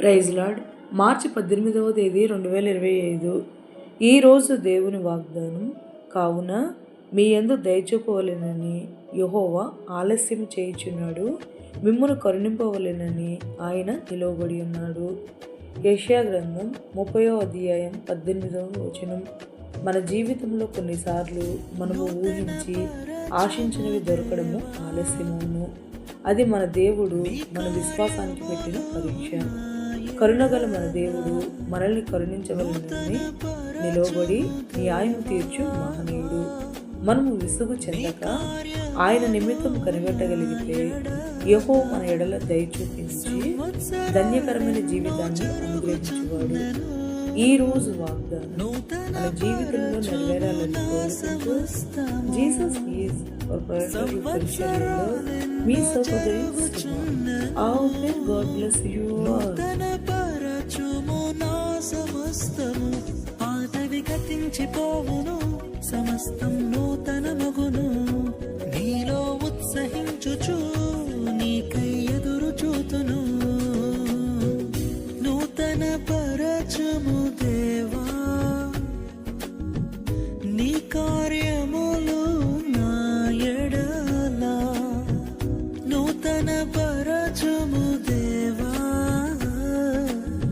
Praise lord. మార్చి 18వ తేదీ 2025. ఈరోజు దేవుని వాగ్దానం. కావున మీ యందు దయచూపవలెనని యెహోవా ఆలస్యం చేయుచున్నాడు, మిమ్మును కరుణింపవలెనని ఆయన నిలువబడి ఉన్నాడు. యెషయా గ్రంథం 30వ అధ్యాయం 18వ వచనం. మన జీవితంలో కొన్నిసార్లు మనము ఊహించి ఆశించినవి దొరకడము ఆలస్యమును. అది మన దేవుడు మన విశ్వాసానికి పెట్టిన పరీక్ష. కరుణగల మన దేవుడు మనల్ని కరుణించవలనని నిలవబడి న్యాయం తీర్చు మహనీయుడు. మనము విసుగు చెందక ఆయన నిమిత్తం కనిపెట్టగలిగితే యెహోవా మన ఎడల దయ చూపించి ధన్యకరమైన జీవితాన్ని అనుగ్రహించువాడు. ఈ రోజు వాగ్దానం మన జీవితంలో నెరవేరాలని కోరుకుంటూ జీసస్ ఈజ్ ఫర్ పర్సనల్ పరిచర్యలో మీ సహోదరి గాడ్ బ్లెస్ యు ఆల్. సమస్తము పాతవి గతించిపోవును, సమస్తం నూతన మగును. నీలో ఉత్సహించుచు